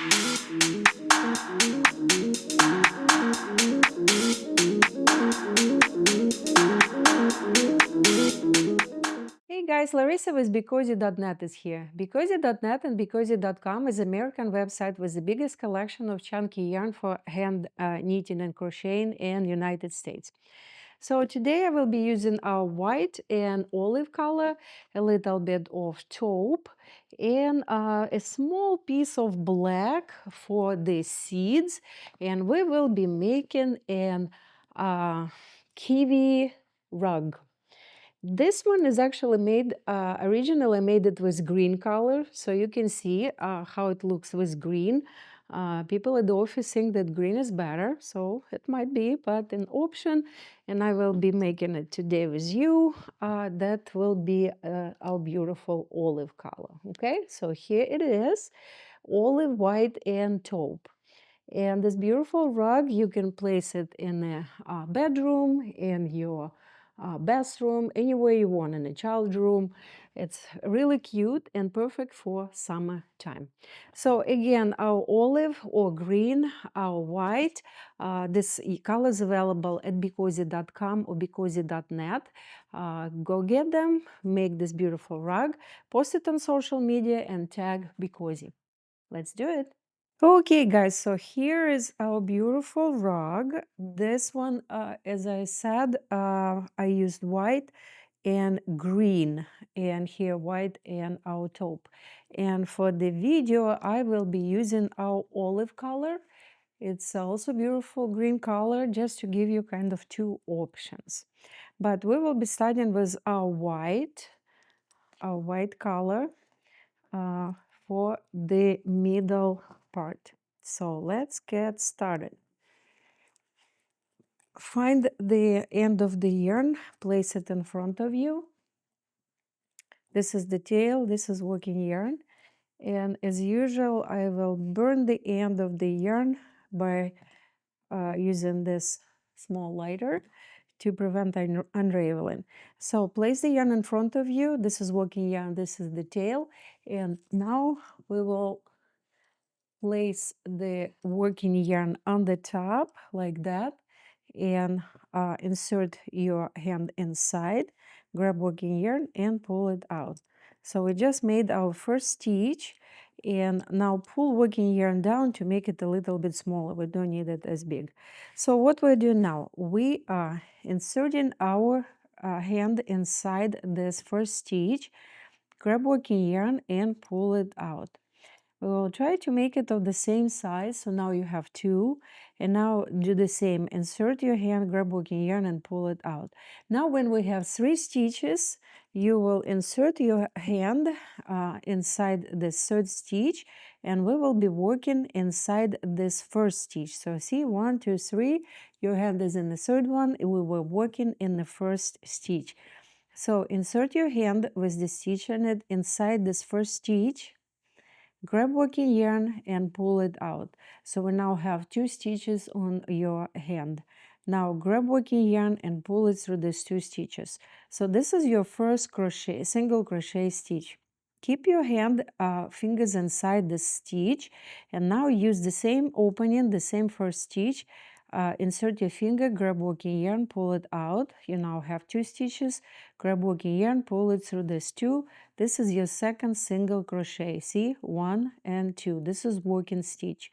Hey guys, Larissa with BeCozi.net is here. BeCozi.net and BeCozi.com is an American website with the biggest collection of chunky yarn for hand knitting and crocheting in United States. So today I will be using our white and olive color, a little bit of taupe, and a small piece of black for the seeds. And we will be making an kiwi rug. This one is actually made, originally I made it with green color, so you can see how it looks with green. People at the office think that green is better, so it might be, but an option, and I will be making it today with you, that will be our beautiful olive color, okay? So here it is, olive, white, and taupe. And this beautiful rug, you can place it in a bedroom, in your bathroom, anywhere you want, in a child room. It's really cute and perfect for summertime. So again, our olive or green, our white, this color is available at BeCozi.com or BeCozi.net. Go get them, make this beautiful rug, post it on social media and tag BeCozi. Let's do it. Okay, guys, so here is our beautiful rug. This one, as I said, I used white and green, and here white and our taupe. And for the video, I will be using our olive color. It's also beautiful green color, just to give you kind of two options. But we will be starting with our white color uh, for the middle part. So let's get started. Find the end of the yarn, place it in front of you. This is the tail, this is working yarn. And as usual, I will burn the end of the yarn by using this small lighter to prevent unraveling. So place the yarn in front of you. This is working yarn, this is the tail. And now we will place the working yarn on the top like that and insert your hand inside, grab working yarn and pull it out. So we just made our first stitch, and now pull working yarn down to make it a little bit smaller. We don't need it as big. So what we're doing now, we are inserting our hand inside this first stitch, grab working yarn and pull it out. We will try to make it of the same size, so now you have two, and now do the same. Insert your hand, grab working yarn and pull it out. Now when we have 3 stitches, you will insert your hand inside this third stitch, and we will be working inside this first stitch. So see, 1, 2, 3, your hand is in the third one, and we were working in the first stitch. So insert your hand with the stitch in it inside this first stitch, grab working yarn and pull it out. So we now have 2 stitches on your hand. Now grab working yarn and pull it through these 2 stitches. So this is your first crochet, single crochet stitch. Keep your hand fingers inside the stitch, and now use the same opening, the same first stitch. Insert your finger, grab working yarn, pull it out. You now have 2 stitches. Grab working yarn, pull it through these 2. This is your second single crochet. See, 1 and 2. This is working stitch.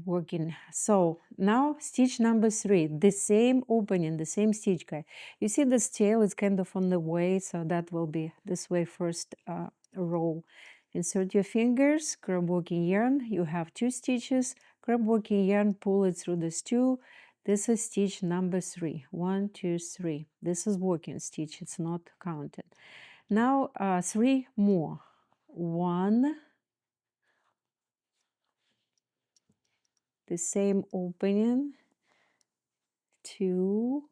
Working. So now stitch number 3, the same opening, the same stitch, guy. You see this tail is kind of on the way, so that will be this way first row. Insert your fingers, grab working yarn. You have 2 stitches. Grab working yarn, pull it through these 2. This is stitch number 3. 1, 2, 3. This is working stitch. It's not counted. Now 3 more. 1, the same opening, 2,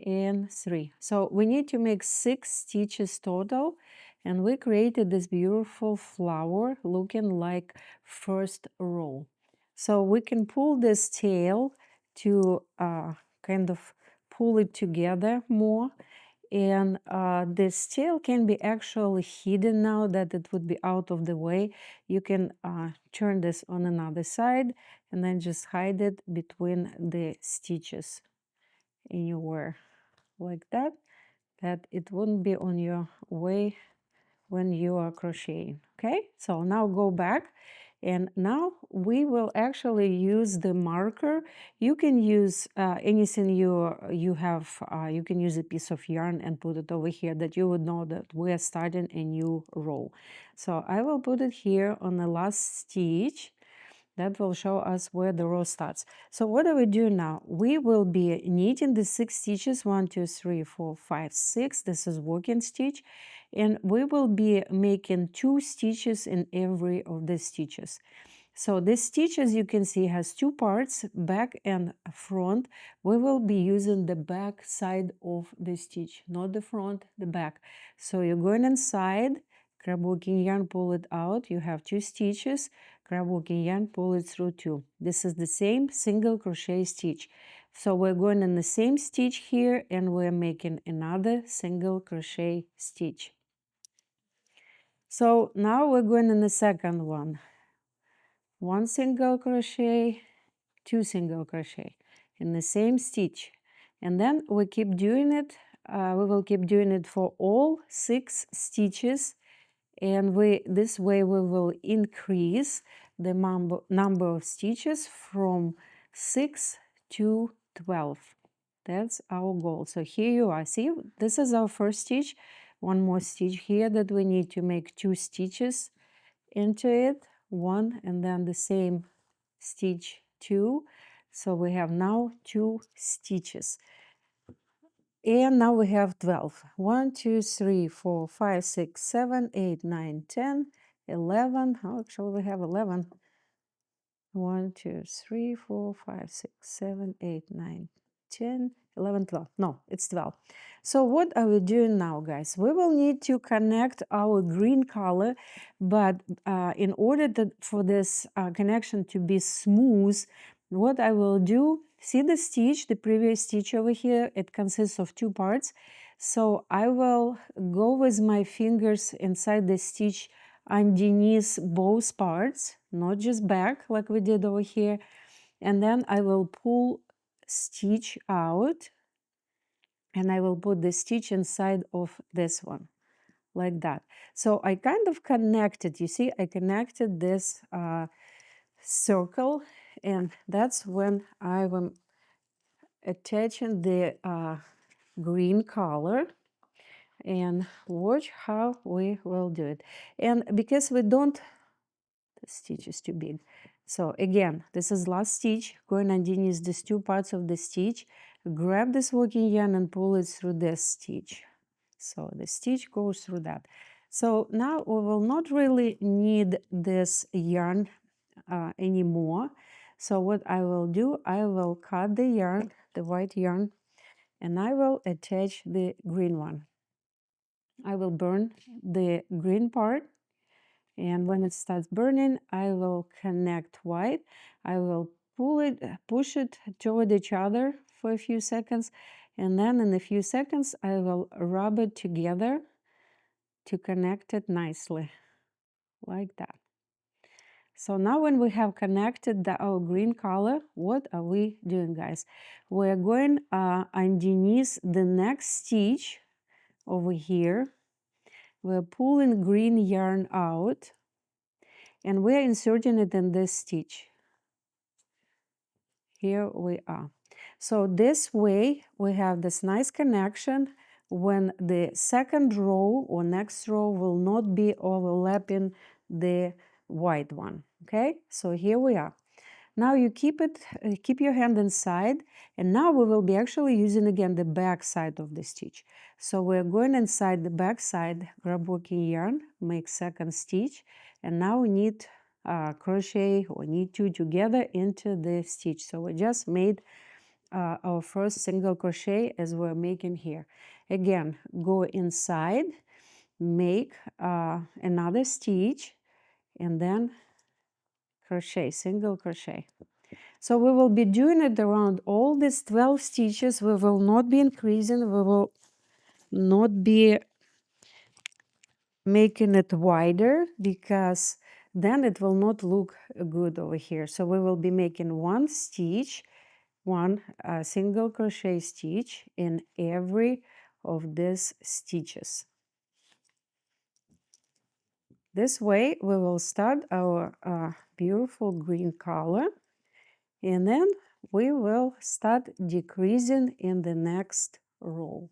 and 3. So we need to make 6 stitches total, and we created this beautiful flower looking like first row. So we can pull this tail to kind of pull it together more, and this tail can be actually hidden now that it would be out of the way. You can turn this on another side and then just hide it between the stitches anywhere like that, that it wouldn't be on your way when you are crocheting. Okay, so now go back, and now we will actually use the marker. You can use anything you have. You can use a piece of yarn and put it over here that you would know that we are starting a new row. So I will put it here on the last stitch. That will show us where the row starts. So what do we do now? We will be knitting the 6 stitches, 1, 2, 3, 4, 5, 6. This is working stitch. And we will be making 2 stitches in every of the stitches. So this stitch, as you can see, has 2 parts, back and front. We will be using the back side of the stitch, not the front, the back. So you're going inside, grab working yarn, pull it out. You have 2 stitches, grab working yarn, pull it through 2. This is the same single crochet stitch. So we're going in the same stitch here, and we're making another single crochet stitch. So now we're going in the second one. 1 single crochet, 2 single crochet in the same stitch, and then we keep doing it. We will keep doing it for all 6 stitches, and this way we will increase the number of stitches from 6 to 12. That's our goal. So here you are. See, this is our first stitch. One more stitch here that we need to make 2 stitches into it, 1, and then the same stitch 2. So we have now 2 stitches, and now we have 12. 1, 2, 3, 4, 5, 6, 7, 8, 9, 10, 11. Oh, actually we have 11. 1, 2, 3, 4, 5, 6, 7, 8, 9, 10, 11, 12. No, it's 12. So what are we doing now, guys? We will need to connect our green color, but in order for this connection to be smooth, what I will do, see the stitch, the previous stitch over here, it consists of 2 parts. So I will go with my fingers inside the stitch underneath both parts, not just back like we did over here, and then I will pull stitch out, and I will put the stitch inside of this one like that. So I kind of connected, you see, I connected this circle, and that's when I am attaching the green color. And watch how we will do it. And because we don't, the stitch is too big. So again, this is last stitch, going underneath these 2 parts of the stitch, grab this working yarn and pull it through this stitch. So the stitch goes through that. So now we will not really need this yarn anymore. So what I will do, I will cut the yarn, the white yarn, and I will attach the green one. I will burn the green part, and when it starts burning, I will connect white. I will push it toward each other for a few seconds, and then in a few seconds I will rub it together to connect it nicely, like that. So now when we have connected our green color, what are we doing, guys? We're going underneath the next stitch over here. We're pulling green yarn out, and we're inserting it in this stitch. Here we are. So this way we have this nice connection when the second row or next row will not be overlapping the white one. Okay, so here we are. Now you keep your hand inside, and now we will be actually using again the back side of the stitch. So we're going inside the back side, grab working yarn, make second stitch, and now we need crochet or knit 2 together into the stitch. So we just made our first single crochet as we're making here. Again, go inside, make another stitch, and then crochet, single crochet. So we will be doing it around all these 12 stitches. We will not be increasing. We will not be making it wider, because then it will not look good over here. So we will be making one stitch, one single crochet stitch in every of these stitches. This way we will start our beautiful green color, and then we will start decreasing in the next row.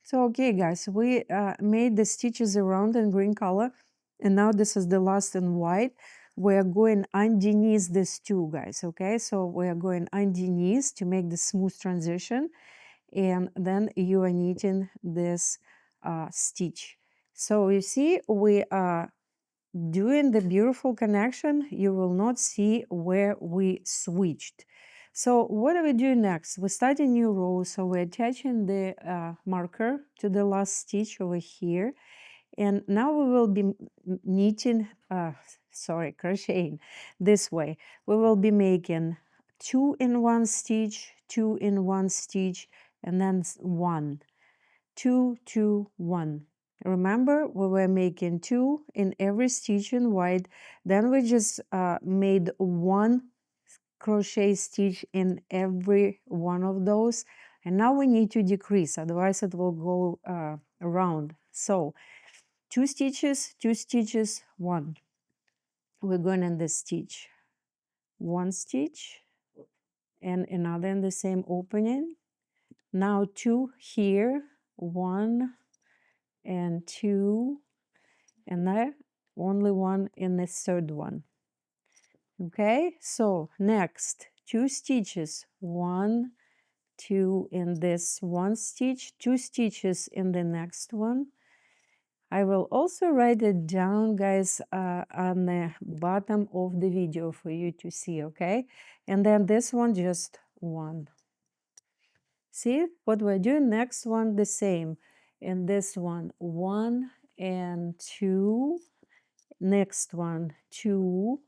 So okay guys, we made the stitches around in green color, and now this is the last in white. We are going underneath this too, guys, okay? So we are going underneath to make the smooth transition, and then you are knitting this stitch. So you see, we are doing the beautiful connection. You will not see where we switched. So what are we doing next? We start a new row, so we're attaching the marker to the last stitch over here, and now we will be knitting, crocheting this way. We will be making 2 in 1 stitch, 2 in 1 stitch, and then 1, 2, 2, 1. Remember, we were making 2 in every stitch in white, then we just made 1 crochet stitch in every one of those, and now we need to decrease, otherwise it will go around. So 2 stitches, 2 stitches, 1. We're going in the stitch, 1 stitch, and another in the same opening. Now 2 here, 1 and 2, and there only 1 in the third one. Okay, so next 2 stitches, 1, 2 in this 1 stitch, 2 stitches in the next one. I will also write it down, guys, on the bottom of the video for you to see, okay? And then this one, just 1. See what we're doing? Next one the same. In this one, 1 and 2. Next one, 2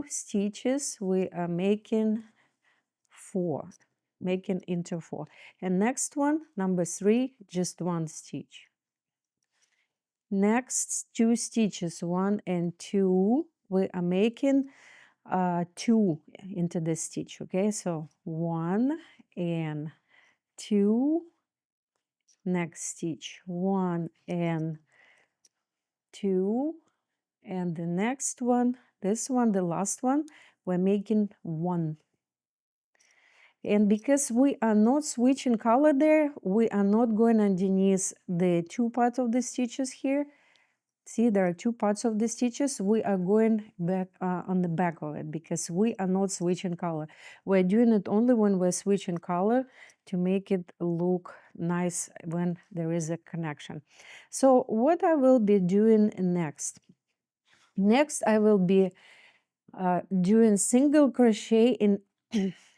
stitches. We are making 4, making into 4. And next one, number 3, just 1 stitch. Next 2 stitches, 1 and 2. We are making 2 into this stitch. Okay, so 1 and 2. Next stitch, 1 and 2, and the next one, this one, the last one, we're making 1. And because we are not switching color there, we are not going underneath the 2 parts of the stitches here. See, there are 2 parts of the stitches. We are going back on the back of it, because we are not switching color. We're doing it only when we're switching color to make it look nice when there is a connection. So what I will be doing next? Next, I will be doing single crochet in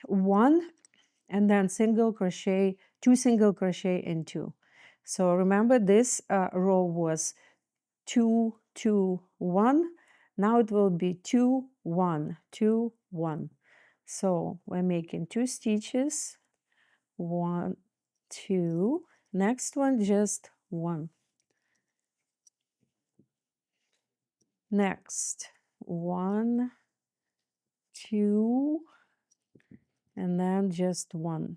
1, and then single crochet, 2 single crochet in 2. So remember, this row was 2, 2, 1. Now it will be 2, 1, 2, 1. So we're making 2 stitches, 1, 2. Next one, just 1. Next, 1, 2, and then just 1.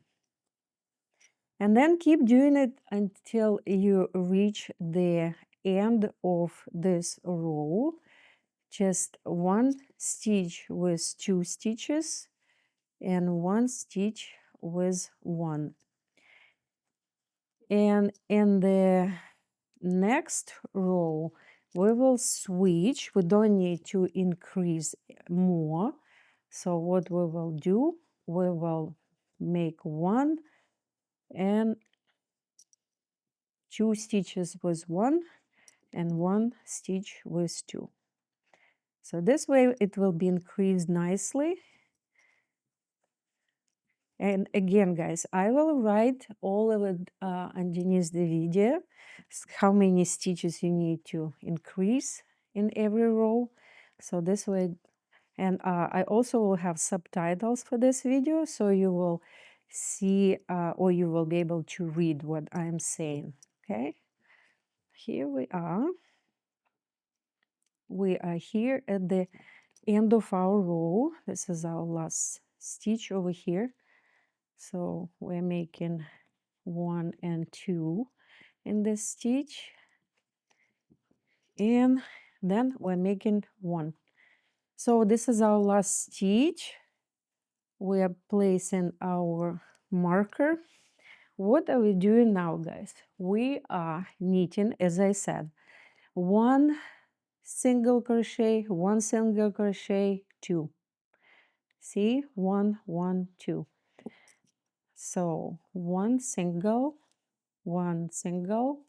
And then keep doing it until you reach the end of this row. Just 1 stitch with 2 stitches and 1 stitch with 1. And in the next row, we will switch. We don't need to increase more. So what we will do, we will make 1 and 2 stitches with 1 and 1 stitch with 2. So this way it will be increased nicely. And again, guys, I will write all of it underneath the video, how many stitches you need to increase in every row. So this way, and I also will have subtitles for this video, so you will see or you will be able to read what I'm saying. Okay, here we are. We are here at the end of our row. This is our last stitch over here. So we're making 1 and 2 in this stitch, and then we're making 1. So this is our last stitch. We are placing our marker. What are we doing now, guys? We are knitting, as I said, 1 single crochet, 1 single crochet, 2. See, 1, 1, 2. So 1 single, 1 single,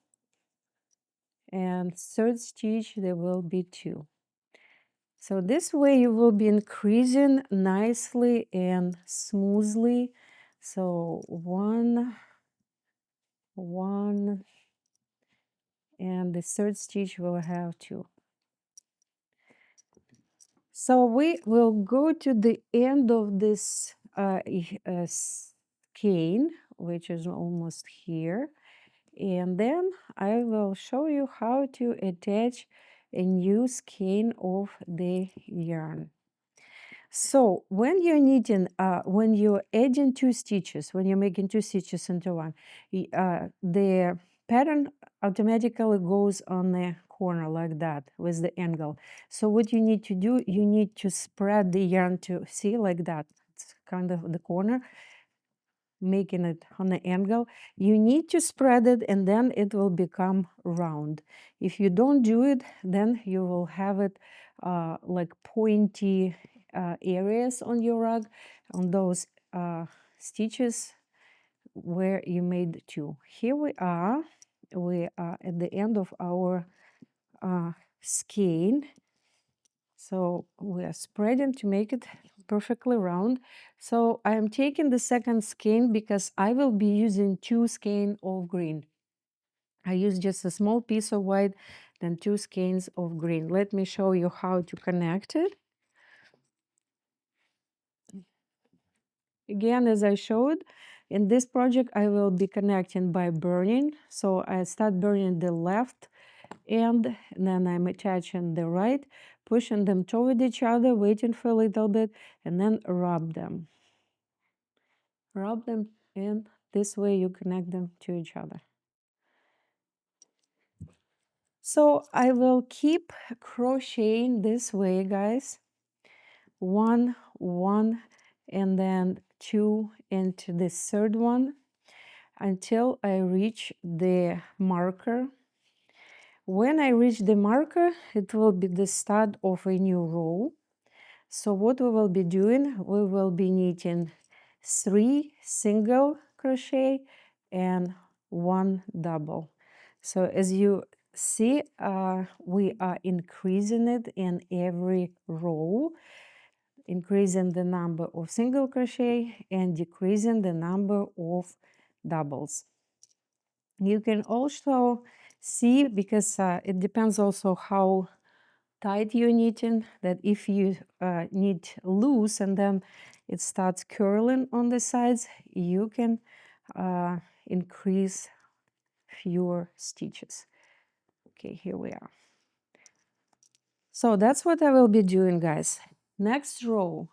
and third stitch there will be 2. So this way you will be increasing nicely and smoothly. So 1, 1, and the third stitch will have 2. So we will go to the end of this skein, which is almost here, and then I will show you how to attach a new skein of the yarn. So when you're knitting, when you're adding 2 stitches, when you're making 2 stitches into one, the pattern automatically goes on the corner like that with the angle. So what you need to do, you need to spread the yarn to see like that. It's kind of the corner, making it on the angle. You need to spread it and then it will become round. If you don't do it, then you will have it like pointy areas on your rug, on those stitches where you made 2. Here we are at the end of our skein. So we are spreading to make it perfectly round. So I am taking the second skein because I will be using 2 skeins of green. I use just a small piece of white, then 2 skeins of green. Let me show you how to connect it. Again, as I showed, in this project I will be connecting by burning. So I start burning the left end, and then I'm attaching the right, pushing them toward each other, waiting for a little bit, and then rub them. Rub them, and this way you connect them to each other. So I will keep crocheting this way, guys. 1, 1, and then 2 into the third one until I reach the marker. When I reach the marker, it will be the start of a new row. So what we will be doing, we will be knitting 3 single crochet and 1 double. So as you see, we are increasing it in every row, increasing the number of single crochet and decreasing the number of doubles. You can also see, because it depends also how tight you're knitting, that if you knit loose and then it starts curling on the sides, you can increase fewer stitches. Okay, here we are. So that's what I will be doing, guys. Next row,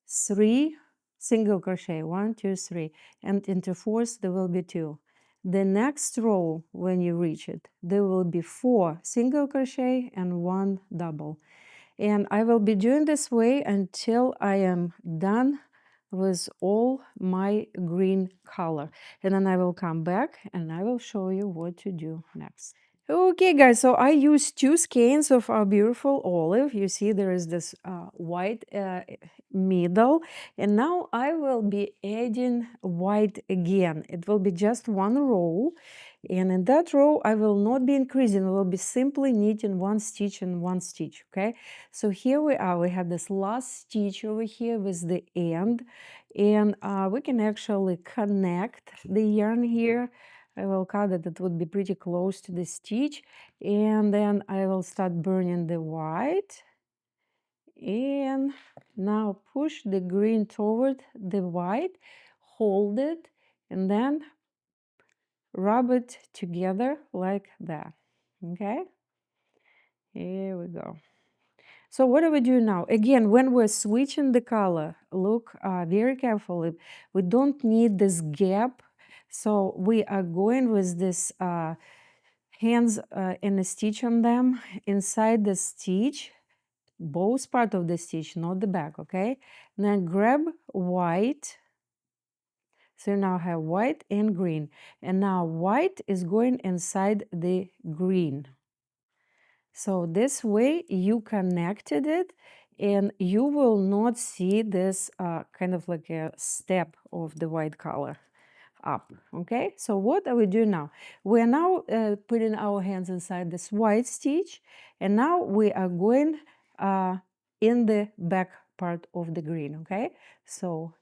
3 single crochet, 1, 2, 3, and into fourth there will be 2. The next row, when you reach it, there will be 4 single crochet and 1 double. And I will be doing this way until I am done with all my green color. And then I will come back and I will show you what to do next. Okay, guys, so I used 2 skeins of our beautiful olive. You see there is this white middle, and now I will be adding white again. It will be just 1 row, and in that row I will not be increasing. I will be simply knitting 1 stitch and 1 stitch. Okay, so here we are. We have this last stitch over here with the end, and we can actually connect the yarn here. I will cut it, it would be pretty close to the stitch, and then I will start burning the white, and now push the green toward the white, hold it, and then rub it together like that. Okay, here we go. So what do we do now? Again, when we're switching the color, look very carefully. We don't need this gap. So we are going with this hands and a stitch on them inside the stitch, both part of the stitch, not the back, okay? Then grab white. So you now have white and green. And now white is going inside the green. So this way you connected it, and you will not see this kind of like a step of the white color up. Okay, so what are we doing now? We are now putting our hands inside this white stitch, and now we are going in the back part of the green. Okay, so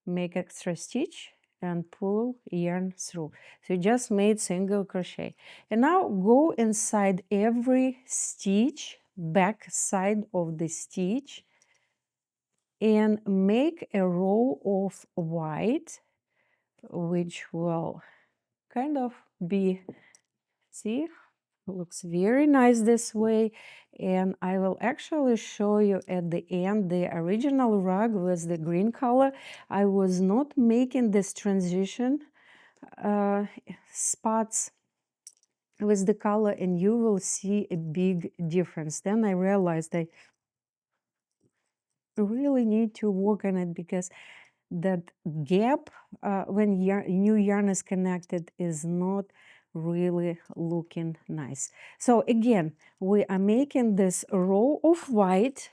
make extra stitch and pull yarn through. So you just made single crochet, and now go inside every stitch, back side of the stitch, and make a row of white, which will kind of be, see, looks very nice this way. And I will actually show you at the end the original rug with the green color. I was not making this transition spots with the color, and you will see a big difference. Then I realized I really need to work on it, because that gap when new yarn is connected is not really looking nice. So again, we are making this row of white.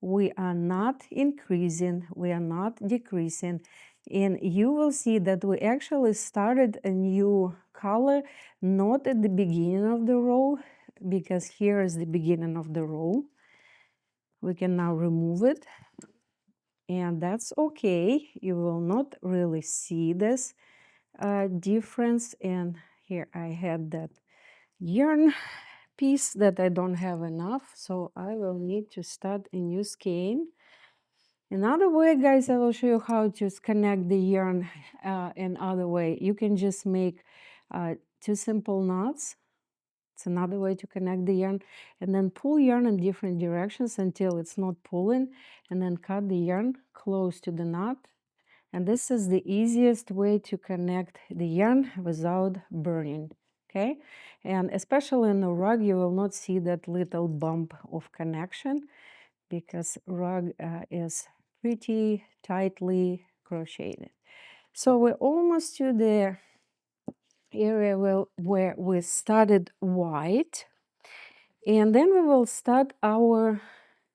We are not increasing, we are not decreasing, and you will see that we actually started a new color not at the beginning of the row, because here is the beginning of the row. We can now remove it, and that's okay. You will not really see this difference. And here I had that yarn piece that I don't have enough, so I will need to start a new skein. Another way, guys, I will show you how to connect the yarn another way. You can just make two simple knots. It's another way to connect the yarn, and then pull yarn in different directions until it's not pulling, and then cut the yarn close to the knot. And this is the easiest way to connect the yarn without burning. Okay, and especially in the rug, you will not see that little bump of connection, because rug is pretty tightly crocheted. So we're almost to the area where we started white, and then we will start our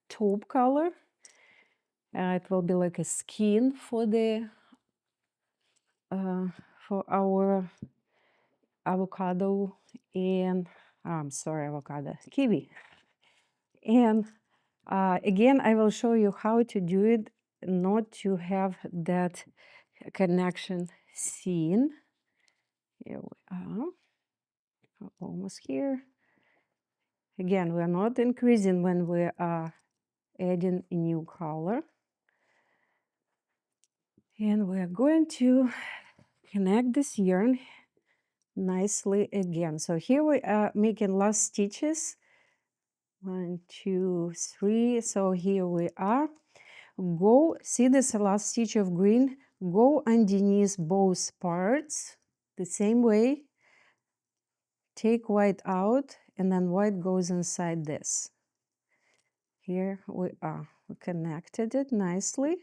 taupe color. It will be like a skin for the for our avocado and I'm sorry, avocado, kiwi. And again, I will show you how to do it, not to have that connection seen. Here we are, almost here. Again, we are not increasing when we are adding a new color. And we are going to connect this yarn nicely again. So here we are making last stitches. 1, 2, 3. So here we are. Go, see this last stitch of green, go underneath both parts the same way, take white out, and then white goes inside this. Here we are. We connected it nicely.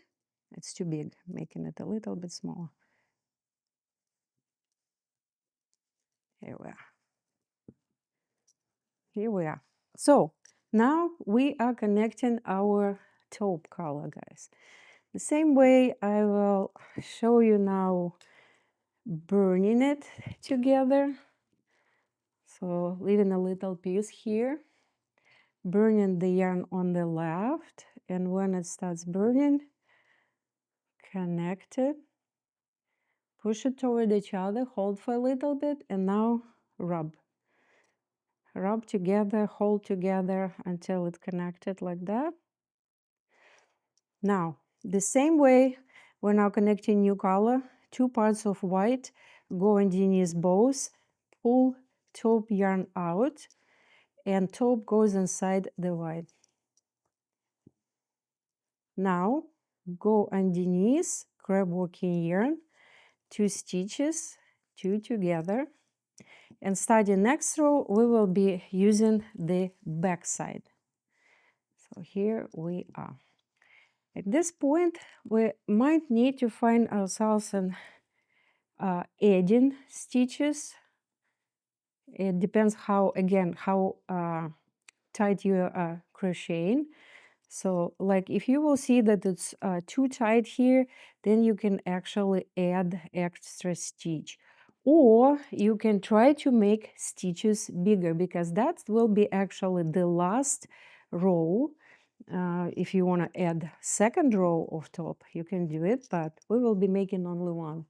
It's too big, making it a little bit smaller. Here we are. Here we are. So now we are connecting our taupe color, guys. The same way I will show you now burning it together. So leaving a little piece here, burning the yarn on the left, and when it starts burning, connect it, push it toward each other, hold for a little bit, and now rub. Rub together, hold together until it's connected like that. Now, the same way We're now connecting new color, 2 parts of white, go underneath both, pull taupe yarn out, and taupe goes inside the white. Now go underneath, grab working yarn, 2 stitches, 2 together, and starting next row we will be using the back side. So here we are. At this point we might need to find ourselves an adding stitches. It depends how, again, how tight you are crocheting. So like if you will see that it's too tight here, then you can actually add extra stitch, or you can try to make stitches bigger, because that will be actually the last row. If you want to add second row of top, you can do it, but we will be making only one.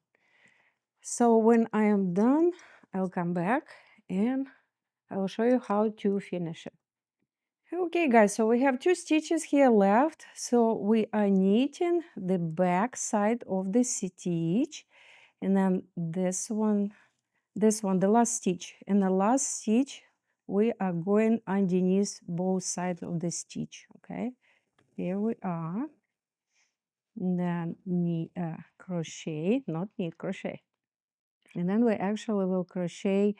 So when I am done, I'll come back and I will show you how to finish it. Okay guys, so we have 2 stitches here left. So we are knitting the back side of the stitch, and then this one, the last stitch. In the last stitch, we are going underneath both sides of the stitch. Okay, here we are. And then crochet, not knit, crochet. And then we actually will crochet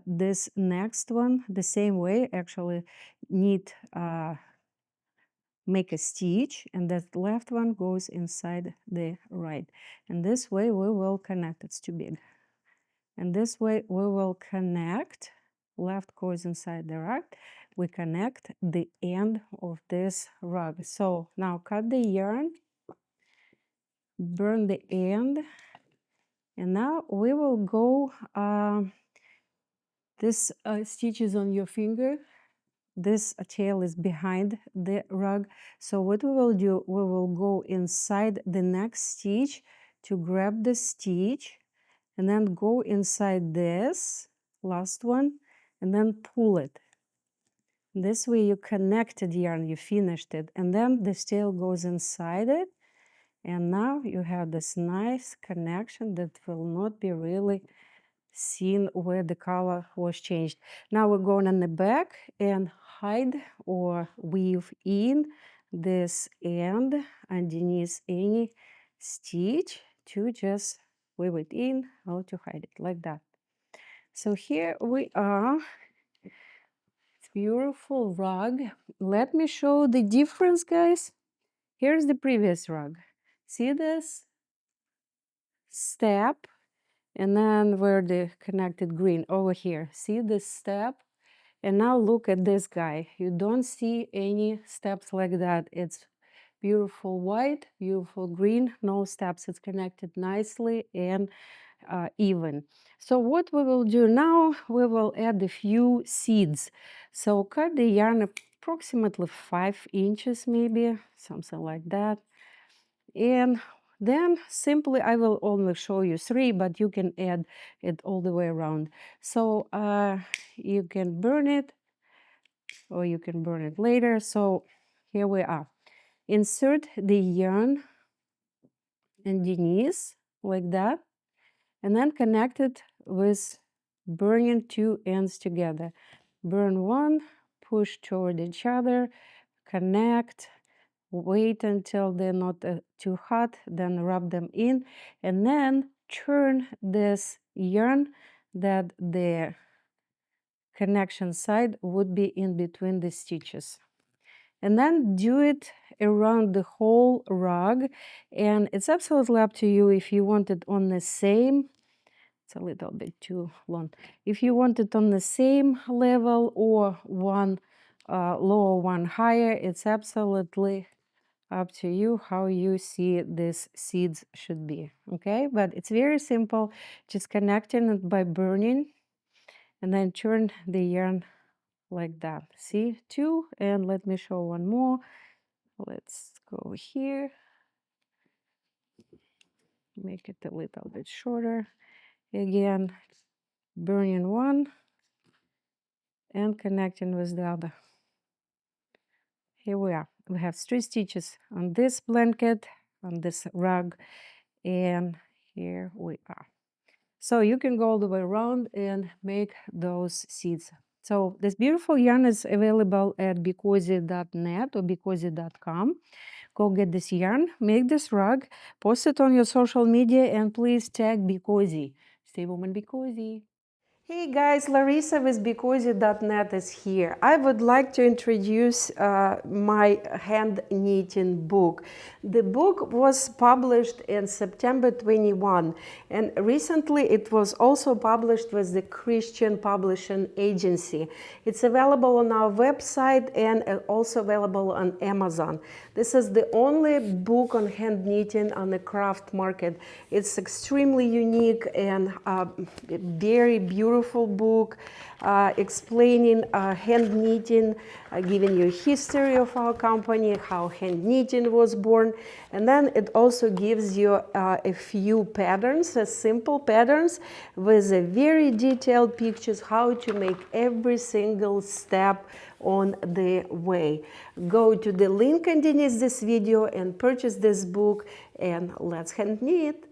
this next one the same way, actually knit, make a stitch, and that left one goes inside the right, and this way we will connect. It's too big. And this way we will connect, left goes inside the right, we connect the end of this rug. So now cut the yarn, burn the end, and now we will go, this stitch is on your finger, this tail is behind the rug. So what we will do, we will go inside the next stitch to grab the stitch, and then go inside this last one and then pull it. This way you connected yarn, you finished it, and then the tail goes inside it, and now you have this nice connection that will not be really seen where the color was changed. Now we're going on the back and hide or weave in this end underneath any stitch to just weave it in, how to hide it like that. So here we are. It's beautiful rug. Let me show the difference, guys. Here's the previous rug. See this step, and then where the connected green over here. See this step? And now look at this guy. You don't see any steps like that. It's beautiful white, beautiful green, no steps. It's connected nicely and even. So what we will do now, we will add a few seeds. So cut the yarn approximately 5 inches, maybe something like that. And then simply I will only show you 3, but you can add it all the way around. So you can burn it, or you can burn it later. So here we are. Insert the yarn underneath like that, and then connect it with burning 2 ends together. Burn one, push toward each other, connect, wait until they're not too hot, then rub them in, and then turn this yarn that the connection side would be in between the stitches. And then do it around the whole rug, and it's absolutely up to you if you want it on the same, it's a little bit too long, if you want it on the same level or one lower, one higher. It's absolutely up to you how you see these seeds should be. Okay, but it's very simple, just connecting it by burning, and then turn the yarn like that. See, 2, and let me show one more. Let's go here, make it a little bit shorter. Again, burning one and connecting with the other. Here we are. We have 3 stitches on this blanket. on this rug, and here we are. So you can go all the way around and make those seeds. So this beautiful yarn is available at BeCozi.net or BeCozi.com. Go get this yarn, make this rug, post it on your social media, and please tag BeCozi. Stay woman, be cozy. Hey guys, Larissa with BeCozi.net is here. I would like to introduce my hand knitting book. The book was published in September 21, and recently it was also published with the Christian Publishing Agency. It's available on our website and also available on Amazon. This is the only book on hand knitting on the craft market. It's extremely unique and very beautiful book explaining hand knitting, giving you a history of our company, how hand knitting was born, and then it also gives you a few patterns, simple patterns with a very detailed pictures how to make every single step on the way. Go to the link underneath this video and purchase this book, and let's hand knit.